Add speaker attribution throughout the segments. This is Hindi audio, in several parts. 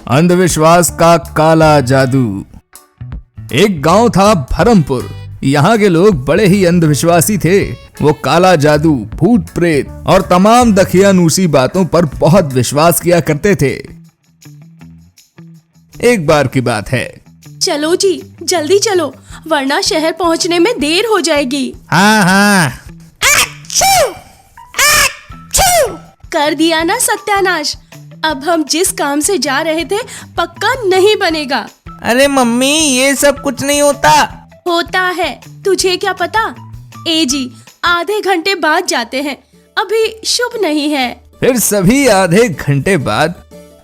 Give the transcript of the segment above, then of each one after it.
Speaker 1: अंधविश्वास का काला जादू। एक गांव था भरमपुर। यहाँ के लोग बड़े ही अंधविश्वासी थे। वो काला जादू, भूत प्रेत और तमाम दखियानूसी बातों पर बहुत विश्वास किया करते थे। एक बार की बात है।
Speaker 2: चलो जी, जल्दी चलो, वरना शहर पहुंचने में देर हो जाएगी।
Speaker 1: हाँ हाँ।
Speaker 2: कर दिया ना सत्यानाश। अब हम जिस काम से जा रहे थे पक्का नहीं बनेगा।
Speaker 3: अरे मम्मी, ये सब कुछ नहीं होता।
Speaker 2: होता है, तुझे क्या पता। ए जी, आधे घंटे बाद जाते हैं, अभी शुभ नहीं है।
Speaker 1: फिर सभी आधे घंटे बाद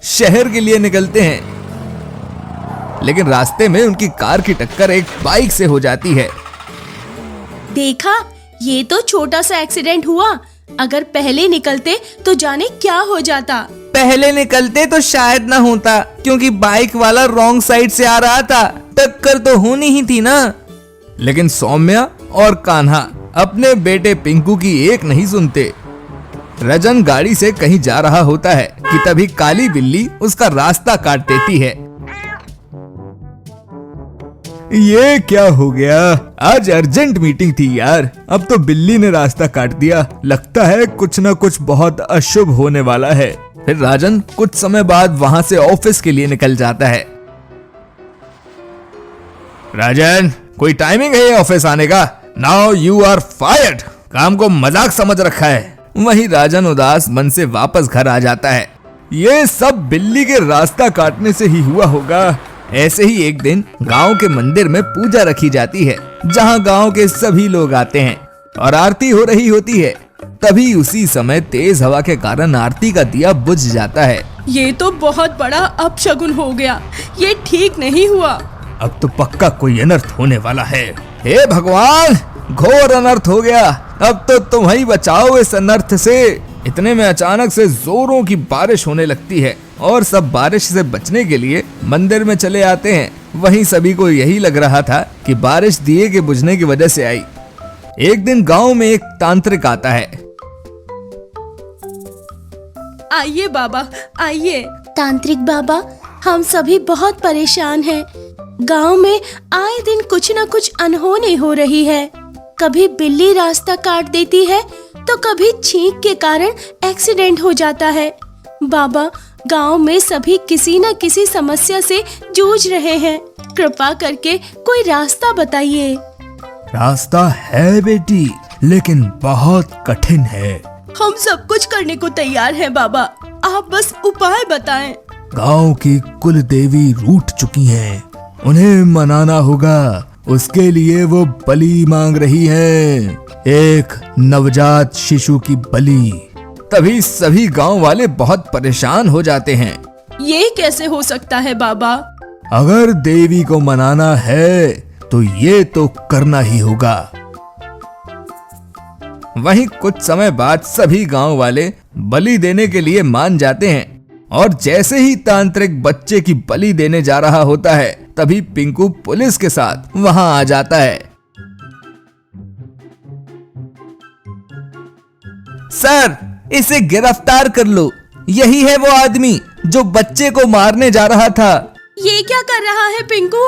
Speaker 1: शहर के लिए निकलते हैं, लेकिन रास्ते में उनकी कार की टक्कर एक बाइक से हो जाती है।
Speaker 2: देखा, ये तो छोटा सा एक्सीडेंट हुआ। अगर पहले निकलते तो जाने क्या हो जाता।
Speaker 3: पहले निकलते तो शायद ना होता, क्योंकि बाइक वाला रॉन्ग साइड से आ रहा था। टक्कर तो होनी ही थी ना।
Speaker 1: लेकिन सौम्या और कान्हा अपने बेटे पिंकू की एक नहीं सुनते। रजन गाड़ी से कहीं जा रहा होता है कि तभी काली बिल्ली उसका रास्ता काट देती है। ये क्या हो गया? आज अर्जेंट मीटिंग थी यार, अब तो बिल्ली ने रास्ता काट दिया। लगता है कुछ न कुछ बहुत अशुभ होने वाला है। फिर राजन कुछ समय बाद वहां से ऑफिस के लिए निकल जाता है। राजन, कोई टाइमिंग है ऑफिस आने का? Now you are fired. काम को मजाक समझ रखा है। वहीं राजन उदास मन से वापस घर आ जाता है। ये सब बिल्ली के रास्ता काटने से ही हुआ होगा। ऐसे ही एक दिन गांव के मंदिर में पूजा रखी जाती है, जहां गांव के सभी लोग आते हैं और आरती हो रही होती है। तभी उसी समय तेज हवा के कारण आरती का दिया बुझ जाता है।
Speaker 2: ये तो बहुत बड़ा अपशगुन हो गया। ये ठीक नहीं हुआ।
Speaker 1: अब तो पक्का कोई अनर्थ होने वाला है। हे भगवान, घोर अनर्थ हो गया। अब तो तुम ही बचाओ इस अनर्थ से। इतने में अचानक से जोरों की बारिश होने लगती है और सब बारिश से बचने के लिए मंदिर में चले आते हैं। वहीं सभी को यही लग रहा था कि बारिश दिए के बुझने की वजह से आई। एक दिन गांव में एक तांत्रिक आता है।
Speaker 2: आइए बाबा, आइए। तांत्रिक बाबा, हम सभी बहुत परेशान हैं। गांव में आए दिन कुछ न कुछ अनहोनी हो रही है। कभी बिल्ली रास्ता काट देती है तो कभी छींक के कारण एक्सीडेंट हो जाता है। बाबा, गांव में सभी किसी न किसी समस्या से जूझ रहे हैं। कृपा करके कोई रास्ता बताइए।
Speaker 1: रास्ता है बेटी, लेकिन बहुत कठिन है।
Speaker 2: हम सब कुछ करने को तैयार हैं बाबा, आप बस उपाय बताएं।
Speaker 1: गांव की कुल देवी रूठ चुकी हैं, उन्हें मनाना होगा। उसके लिए वो बलि मांग रही है, एक नवजात शिशु की बलि। तभी सभी गांव वाले बहुत परेशान हो जाते हैं।
Speaker 2: ये कैसे हो सकता है बाबा?
Speaker 1: अगर देवी को मनाना है तो ये तो करना ही होगा। वहीं कुछ समय बाद सभी गांव वाले बलि देने के लिए मान जाते हैं और जैसे ही तांत्रिक बच्चे की बलि देने जा रहा होता है, तभी पिंकू पुलिस के साथ वहां आ जाता है।
Speaker 3: सर, इसे गिरफ्तार कर लो। यही है वो आदमी जो बच्चे को मारने जा रहा था।
Speaker 2: ये क्या कर रहा है पिंकू?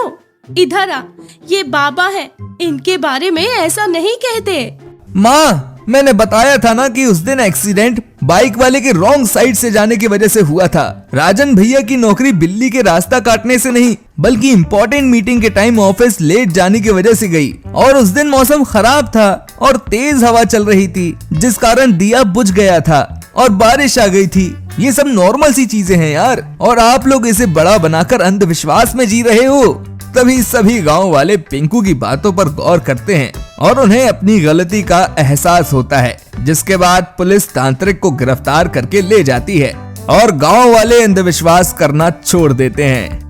Speaker 2: इधर आ, ये बाबा है, इनके बारे में ऐसा नहीं कहते।
Speaker 3: माँ, मैंने बताया था ना कि उस दिन एक्सीडेंट बाइक वाले के रॉन्ग साइड से जाने की वजह से हुआ था। राजन भैया की नौकरी बिल्ली के रास्ता काटने से नहीं, बल्कि इम्पोर्टेंट मीटिंग के टाइम ऑफिस लेट जाने की वजह से गई। और उस दिन मौसम खराब था और तेज हवा चल रही थी, जिस कारण दिया बुझ गया था और बारिश आ गई थी। ये सब नॉर्मल सी चीजें हैं यार, और आप लोग इसे बड़ा बनाकर अंधविश्वास में जी रहे हो। तभी सभी गांव वाले पिंकू की बातों पर गौर करते हैं और उन्हें अपनी गलती का एहसास होता है, जिसके बाद पुलिस तांत्रिक को गिरफ्तार करके ले जाती है और गांव वाले अंधविश्वास करना छोड़ देते हैं।